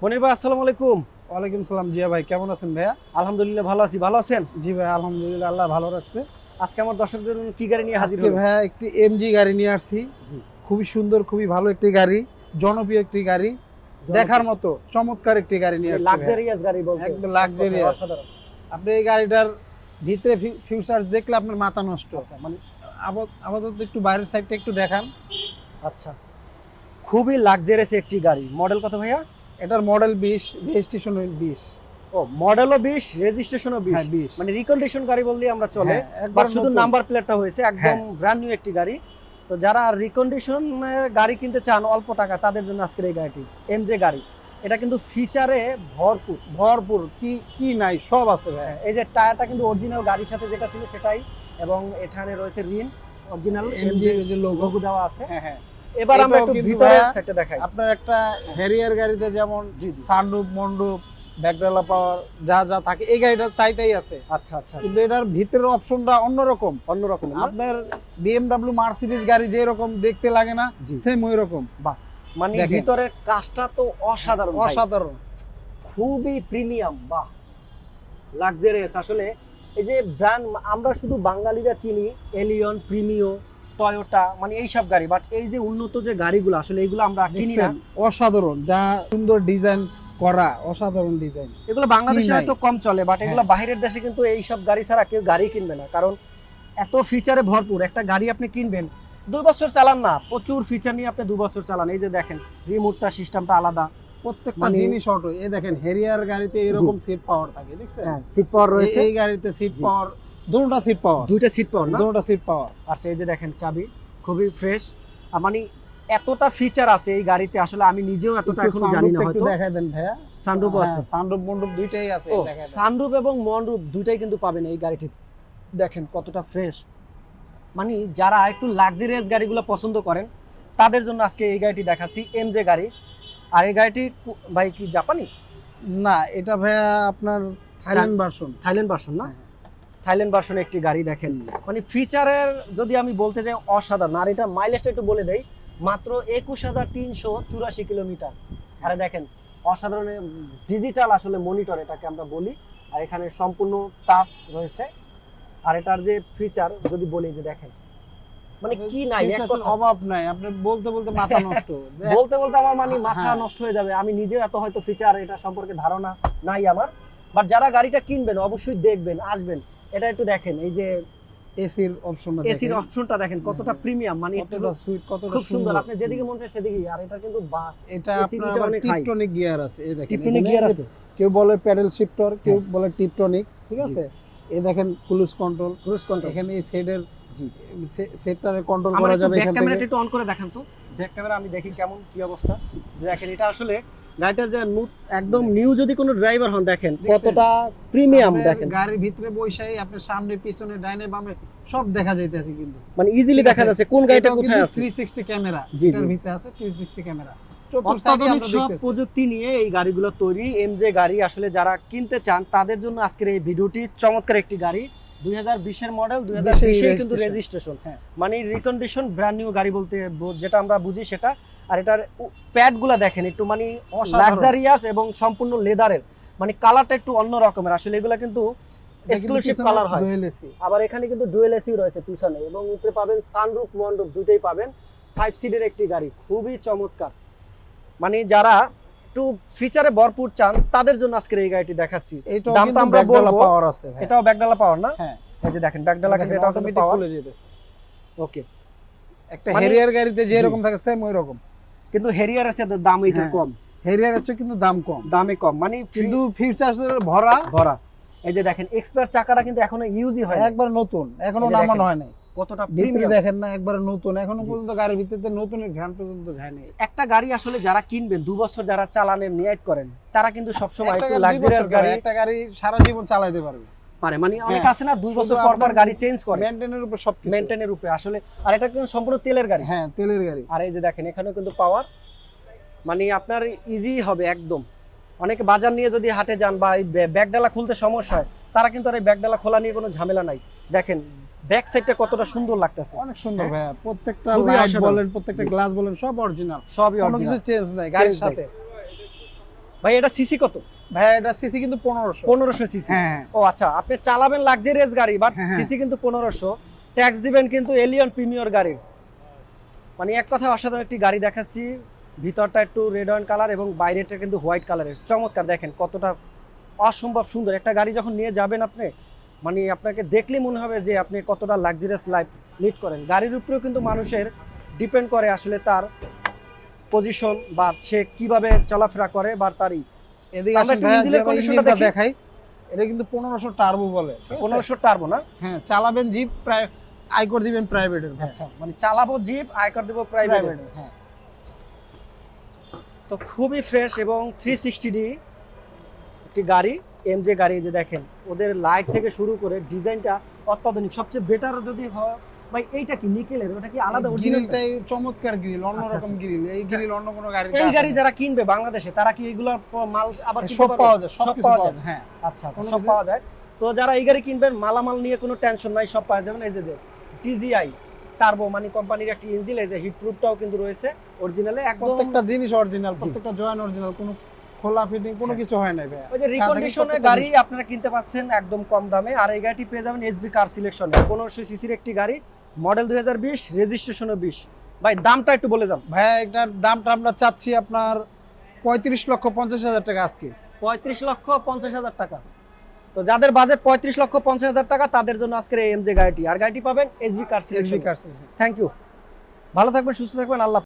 মনির ভাই আসসালামু আলাইকুম। ওয়ালাইকুম সালাম। জিয়া ভাই কেমন আছেন ভাইয়া? আলহামদুলিল্লাহ ভালো আছি, ভালো আছেন? জি ভাই আলহামদুলিল্লাহ, আল্লাহ ভালো রাখছে। আজকে আমার দর্শকদের জন্য কি গাড়ি নিয়ে হাজির আজকে হলেন? ভাইয়া একটি এমজি গাড়ি নিয়ে আসছি। জি। খুবই সুন্দর, খুবই ভালো একটি গাড়ি, জনপ্রিয় একটি গাড়ি, দেখার মতো চমৎকার একটি গাড়ি নিয়ে আসছি। লাক্সারিয়াস গাড়ি বলতে একদম লাক্সারিয়াস। অসাধারণ। আপনি এই গাড়িটার ভিতরে ফিউচার্স দেখলে আপনার মাথা নষ্ট। আচ্ছা মানে আপাতত একটু বাইরের সাইডটা একটু দেখান। আচ্ছা, খুবই লাক্সারিয়াস একটি গাড়ি। মডেল কত ভাইয়া? এটার মডেল 20, রেজিস্ট্রেশন 20। ও মডেলও 20, রেজিস্ট্রেশনও 20। হ্যাঁ 20। মানে রিকন্ডিশন গাড়ি বললেই আমরা চলে। হ্যাঁ, একবার বাট শুধু নতুন। নাম্বার প্লেটটা হয়েছে একদম ব্র্যান্ড নিউ একটি গাড়ি। তো যারা রিকন্ডিশনের গাড়ি কিনতে চান অল্প টাকা, তাদের জন্য আজকের এই গাড়িটি এমজে গাড়ি। এটা কিন্তু ফিচারে ভরপুর ভরপুর, কি কি নাই সব আছে ভাই। এই যে টায়ারটা কিন্তু অরিজিনাল গাড়ির সাথে যেটা ছিল সেটাই, এবং এখানে রয়েছে রিন অরিজিনাল এমজি যে লোগো দেওয়া আছে। হ্যাঁ হ্যাঁ। এবার আমরা এটাও একটু কিন্তু ভিতরে ভাইয়া সেটটা দেখাই। আপনার একটা হ্যারিয়ার গাড়িতে যেমন জি জি। সানরুফ, মন্ডপ, ব্যাকডালা পাওয়ার যা যা থাকে এই গাড়িটা তাই আছে। আচ্ছা আচ্ছা, কিন্তু এটার ভিতরের অপশনটা অন্যরকম। অন্যরকম না? আপনার বিএমডব্লিউ মার্সিডিজ গাড়ি যে রকম দেখতে লাগে না, জি। সেম ওই রকম। বাহ, মানে দেখেন। ভিতরের কাজটা তো অসাধারণ ভাই। অসাধারণ। খুবই প্রিমিয়াম। বাহ, লাক্সারিয়াস। আসলে এই যে ব্র্যান্ড আমরা শুধু বাঙালিরা চিনি এলিয়ন, প্রিমিও, টয়োটা, মানে এইসব গাড়ি, বাট এই যে উন্নত যে গাড়িগুলো আসলে এগুলো আমরা কিনি না। দেখছেন? অসাধারণ, যা সুন্দর ডিজাইন করা, অসাধারণ ডিজাইন। এগুলো বাংলাদেশে কি নাই? হয়তো কম চলে, বাট এগুলো হ্যাঁ। বাইরের দেশে কিন্তু এইসব গাড়ি ছাড়া কেউ গাড়ি কিনবে না, কারণ এত ফিচারে ভরপুর একটা গাড়ি আপনি কিনবেন 2 বছর চালান না, প্রচুর ফিচার নিয়ে আপনি 2 বছর চালান। এই যে দেখেন রিমোটটা, সিস্টেমটা আলাদা, প্রত্যেকটা মানে- জিনিস অটো। এই দেখেন হেরিয়ার গাড়িতে এরকম সিট পাওয়ার থাকে, দেখছেন? হ্যাঁ সিট পাওয়ার রয়েছে, এই গাড়িতে সিট জি। পাওয়ার, দুটোটা সিট পাওয়ার, দুইটা সিট পাওয়ার না? দুটোটা সিট পাওয়ার। আচ্ছা, এই যে দেখেন চাবি খুবই ফ্রেশ। মানে এতটা ফিচার আছে এই গাড়িতে, আসলে আমি নিজেও এতটা এখনো জানি না। হয়তো দেখাই দেন ভাইয়া। সানরুফ আছে। সানরুফ মন্ডপ দুইটাই আছে, ও, দেখাই দেন। সানরুফ এবং মনরুফ দুইটাই কিন্তু পাবেন এই গাড়িটিতে। দেখেন কতটা ফ্রেশ। মানে যারা একটু লাক্সারিয়াস গাড়িগুলো পছন্দ করেন তাদের জন্য আজকে এই গাড়িটি দেখাচ্ছি, এমজে গাড়ি। আর এই গাড়িটি ভাই কি জাপানি? না, এটা ভাইয়া আপনার থাইল্যান্ড ভার্সন। থাইল্যান্ড ভার্সন না? থাইল্যান্ড ভার্সনে একটি গাড়ি দেখেন। মানে ফিচারের যদি আমি বলতে যাই অসাধারণ। আর এটা মাইলেজটা একটু বলে দেই, মাত্র 21,384 কিলোমিটার। আরে দেখেন অসাধারণ ডিজিটাল আসলে মনিটর এটাকে আমরা বলি। আর এখানে সম্পূর্ণ টাচ রয়েছে। আর এটার যে ফিচার যদি বলি, যে দেখেন মানে কি নাই, এক ফিচার্সের কথা অভাব নাই। আপনি বলতে বলতে মাথা নষ্ট। বলতে বলতে আমার মানে মাথা হ্যাঁ। নষ্ট হয়ে যাবে। আমি নিজেও এত হয়তো ফিচার এটা সম্পর্কে ধারণা নাই আমার, বাট যারা গাড়িটা কিনবেন অবশ্যই দেখবেন, আসবেন, এটা একটু দেখেন। এই যে এসির অপশনটা, এসির অপশনটা দেখেন কতটা প্রিমিয়াম, মানে একটু কতটা সুইট, কতটা খুব সুন্দর। সুন্দর। আপনি যেদিকে মন চায় সেদিকেই। আর এটা কিন্তু এটা AC আপনার দুইটা আবার অনেক high। টিপটনিক গিয়ার আছে। এই দেখেন টিপটনিক এখানে গিয়ার আছে। কেউ বলে প্যাডেল শিফটর, কেউ বলে টিপটনিক, ঠিক জি। আছে? এই দেখেন ক্রুজ কন্ট্রোল, ক্রুজ কন্ট্রোল। এখানে এই সেটের জি। সেটটারে কন্ট্রোল আমরা করা একটু যাবে ব্যাক এখান ক্যামেরাটা থেকে। একটু অন করে দেখান তো। ব্যাক ক্যামেরা আমি দেখি কেমন কি অবস্থা। দেখেন এটা আসলে গাড়িটা যে একদম নিউ, যদি কোনো ড্রাইভার হন দেখেন দেখছেন? কতটা প্রিমিয়াম। আপনার দেখেন গাড়ির ভিতরে বৈশাই আপনার সামনে পিছনে ডাইনে বামে সব দেখা যাইতেছে কিন্তু। মানে ইজিলি ঠিক দেখা আছে? যাচ্ছে কোন গাড়িটা এটাও কোথায় কিন্তু আছে। 360 ক্যামেরা, জি, এটার জি। ভিতরে আছে 360 ক্যামেরা। চতুর্থ সাইডে অত্যাধুনিক আমরা সব দেখতেছি। প্রযুক্তি নিয়ে এই গাড়িগুলো তৈরি, এমজে গাড়ি। আসলে যারা কিনতে চান তাদের জন্য আজকের এই ভিডিওটি। চমৎকার একটি গাড়ি, 2020 এর মডেল, 2020 এ কিন্তু রেজিস্ট্রেশন। হ্যাঁ। মানে রিকন্ডিশন ব্র্যান্ড নিউ গাড়ি বলতে যেটা আমরা বুঝি সেটা। আর এটার প্যাডগুলো দেখেন একটু মানে অসাধারণ। লাক্সারিয়াস এবং সম্পূর্ণ লেদারের, মানে কালারটা একটু অন্য রকমের। আসলে এগুলো কিন্তু এক্সক্লুসিভ কালার হয়। Dual AC. আবার এখানে কিন্তু ডুয়েল এসি রয়েছে পিছনে, এবং উপরে পাবেন সানরুফ, মনরুফ দুইটাই পাবেন। 5 সিটের একটি গাড়ি, খুবই চমৎকার। মানে যারা একটু ফিচারে ভরপুর চান তাদের জন্য আজকের এই গাড়িটি দেখাচ্ছি। এটাও দামটা কিন্তু আমরা ব্যাকডালা বলবো। পাওয়ার আছে ভাই। এটাও ব্যাকডালা পাওয়ার না? হ্যাঁ। এই যে দেখেন ব্যাকডালা কিন্তু এটাও কিন্তু অটোমেটিক পাওয়ার। খুলে যেতেছে। ওকে। একটা মানে- হেরিয়ার গাড়িতে যে জি। রকম থাকে সেম ওই রকম। কিন্তু হেরিয়ার আছে দাম এটা হ্যাঁ। কম, হেরিয়ার হচ্ছে কিন্তু দাম কম, দামে কম, মানে কিন্তু ফিউচার্সের ভরা। ভরা। এই যে দেখেন এক্সপায়ার চাকাটা কিন্তু এখনো ইউজই হয় না। একবার নতুন, এখনো এই যে নামানো দেখেন। হয় নাই। কতটা ভিতরে প্রিমিয়াম। দেখেন না, একবার নতুন, এখনো জি। পর্যন্ত গাড়ির ভিতরে নতুনের ঘ্রাণ পর্যন্ত যায়নি। একটা গাড়ি আসলে যারা কিনবেন 2 বছর যারা চালানের নিয়ত করেন তারা কিন্তু সবসময় একটা একটু গাড়ি 2 লাক্সারিয়াস বছর গাড়ি একটা গাড়ি সারা জীবন চালাতে পারবে। পারে। মানে অনেক হ্যাঁ। আছে না 2 বছর শুধু পর পর আপনার গাড়ি চেঞ্জ করে, মেইনটেইনের উপর সবকিছু। মেইনটেইনের উপরে আসলে। আর এটা কিন্তু সম্পূর্ণ তেলের গাড়ি। হ্যাঁ, তেলের গাড়ি। আর এই যে দেখেন এখানেও কিন্তু পাওয়ার, মানে আপনার ইজি হবে একদম। অনেকে বাজার নিয়ে যদি হাটে যান বা এই ব্যাগডালা খুলতে সমস্যা হয়, তারা কিন্তু আর এই ব্যাগডালা খোলা নিয়ে কোনো ঝামেলা নাই। দেখেন ব্যাক সাইডটা কতটা সুন্দর লাগতেছে। অনেক সুন্দর ভাইয়া। প্রত্যেকটা খুবই লাইট অসাধারণ। বলেন, প্রত্যেকটা গ্লাস বলেন, সব অরিজিনাল। সবই কোনো কিছু অরিজিনাল। চেঞ্জ নাই গাড়ির Change নাই। সাথে। ভাই এটা সিসি কত? ভাই এটা সিসি কিন্তু 1500। 1500 সিসি। হ্যাঁ ও আচ্ছা, আপনি চালাবেন লাক্সারিয়াস গাড়ি, বাট হ্যাঁ, হ্যাঁ। সিসি কিন্তু 1500, ট্যাক্স দিবেন কিন্তু এলিয়ন প্রিমিয়ার গাড়ির। মানে এক কথা অসাধারণ একটি গাড়ি দেখাচ্ছি। ভিতরটা একটু রেড ওয়াইন কালার এবং বাইরেটা কিন্তু হোয়াইট কালারের, চমৎকার। দেখেন কতটা অসম্ভব সুন্দর একটা গাড়ি। যখন নিয়ে যাবেন আপনি, মানে আপনাকে দেখলে মনে হবে যে আপনি কতটা লাক্সারিয়াস লাইফ লিড করেন। গাড়ির উপরেও কিন্তু মানুষের ডিপেন্ড করে আসলে তার পজিশন বা সে কিভাবে চলাফেরা করে বা তারই। এদিকে আমরা আসেন একটু ভাই, ইঞ্জিনের যে conditionটা ইঞ্জিনটা দেখি। দেখাই। এটা কিন্তু 1500 টার্বো বলে, ঠিক আছে? 1500 টার্বো না? হ্যাঁ, চালাবেন জিপ, প্রায় আয়কর দিবেন প্রাইভেটের। আচ্ছা, মানে চালাবো জিপ, আয়কর দেবো প্রাইভেট। প্রাইভেটের, হ্যাঁ। তো খুবই ফ্রেশ এবং 360D একটি গাড়ি, এমজে গাড়ি। যে দেখেন ওদের লাইট থেকে শুরু করে ডিজাইনটা অত্যাধুনিক। সবচেয়ে বেটার যদি হয় ভাই, এইটা কি নিকেলের? ওটা কি আলাদা অরিজিনাল? গ্রিলটাই চমৎকার গ্রিল, অন্যরকম গ্রিল। এই গ্রিল অন্য কোনো গাড়ি এই গাড়ি যারা কিনবে বাংলাদেশে, তারা কি এগুলোর মাল আবার কিনতে সব পারবে? পাওয়া যায়, সব সব পাওয়া পাওয়া যায়। যায়, হ্যাঁ। আচ্ছা, কোনো সব কিছু- পাওয়া যায়। তো যারা এই গাড়ি কিনবেন, মালামাল নিয়ে কোনো টেনশন নাই, সব পাওয়া যাবেন। এই যে টিজিআই টার্বো, মানে কোম্পানির একটি ইঞ্জিন। এই যে হিট প্রুফটাও কিন্তু রয়েছে অরিজিনালে একদম। প্রত্যেকটা জিনিস অরিজিনাল, প্রত্যেকটা জয়েন্ট অরিজিনাল, কোনো খোলা ফিটিং কোনো হ্যাঁ। কিছু হয় না ভাই। ওই যে রিকন্ডিশনের গাড়ি আপনারা কিনতে পাচ্ছেন একদম কম দামে। আর এই গাড়িটি পেয়ে যাবেন এসবি কার সিলেকশনে। 1500 সিসির একটি গাড়ি, মডেল 2020, রেজিস্ট্রেশনও 20। ভাই দামটা একটু বলে দাম। ভাই এটার দামটা আমরা চাচ্ছি আপনার 35,50,000 টাকা আজকে। 35,50,000 টাকা। তো যাদের বাজেট 35,50,000 টাকা, তাদের জন্য আজকের এই এমজে গাড়িটি। আর গাড়িটি পাবেন SB car SB selection. Car. Thank you, ভালো থাকবেন, সুস্থ থাকবেন, আল্লাহ হাফেজ।